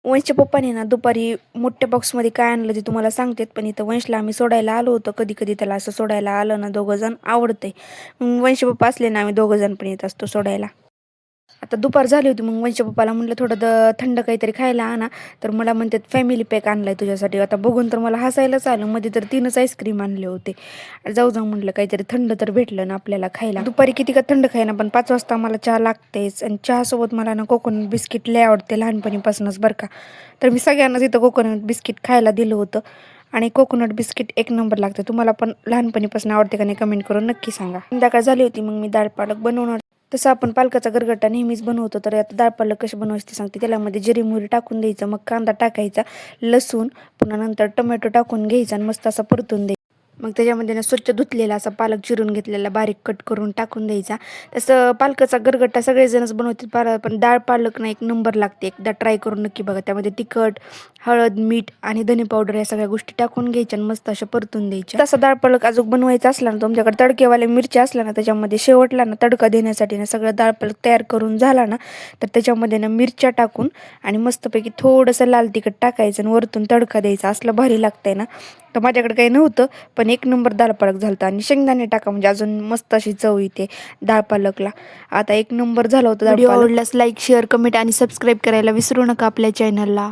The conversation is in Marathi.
वंशच्या पप्पाने ना दुपारी मोठ्या बॉक्समध्ये काय आणलं ते तुम्हाला सांगतेत, पण इथं वंशला आम्ही सोडायला आलो होतो. कधी कधी त्याला असं सोडायला आलं ना दोघं जण आवडते. मग वंश पप्पा असले ना आम्ही दोघं जण पण येत असतो सोडायला. आता दुपार झाली होती, मग वंश पप्पाला म्हटलं थोडं थंड काहीतरी खायला आणा. तर मला म्हणतात फॅमिली पॅक आणलाय तुझ्यासाठी. आता बघून तर मला हसायलाच आलं. मध्ये तर 3च आईस्क्रीम आणले होते. जाऊ जाऊ म्हटलं काहीतरी थंड तर भेटलं ना आपल्याला खायला. दुपारी किती का थंड खायना, पण 5 वाजता मला चहा लागतेच. आणि चहासोबत मला ना कोकोनट बिस्किट लय आवडते लहानपणीपासूनच बरं का. तर मी सगळ्यांनाच इथं कोकोनट बिस्किट खायला दिलं होतं. आणि कोकोनट बिस्किट एक नंबर लागतं. तुम्हाला पण लहानपणीपासून आवडते का नाही कमेंट करून नक्की सांगा. संध्याकाळ झाली होती, मग मी डाळ पालक बनवणार. तसं आपण पालकाचा गरगट्टा नेहमीच बनवतो. तर आता डाळ पालक कशी बनवायची ते सांगते. तेलामध्ये जिरे मोहरी टाकून द्यायचं, मग कांदा टाकायचा, लसूण, पुन्हा नंतर टोमॅटो टाकून घ्यायचा आणि मस्त असा परतून द्यायचा. मग त्याच्यामध्ये ना स्वच्छ धुतलेला असा पालक चिरून घेतलेला बारीक कट करून टाकून द्यायचा. तसं पालकाचा गरगट्टा सगळेजणच बनवतील, पण डाळ पालक ना एक नंबर लागते. एकदा ट्राय करून नक्की बघा. त्यामध्ये तिखट, हळद, मीठ आणि धने पावडर या सगळ्या गोष्टी टाकून घ्यायच्या आणि मस्त अशा परतून द्यायच्या. तसा डाळ पालक अजून बनवायचा असला ना, तुमच्याकडे तडकेवाले मिरच्या असला ना, त्याच्यामध्ये शेवटला ना तडका देण्यासाठी ना सगळं डाळ पालक तयार करून झाला ना, तर त्याच्यामध्ये ना मिरच्या टाकून आणि मस्तपैकी थोडंसं लाल तिखट टाकायचं आणि वरतून तडका द्यायचा. असलं भारी लागतंय ना. तर माझ्याकडे काही नव्हतं, पण एक नंबर डाळ पालक झालता. आणि शेंगदाणे टाका म्हणजे अजून मस्त अशी चव येते डाळ पालकला. आता एक नंबर झाला होता. व्हिडिओ आवडल्यास लाईक, शेअर, कमेंट आणि सबस्क्राईब करायला विसरू नका आपल्या चॅनलला.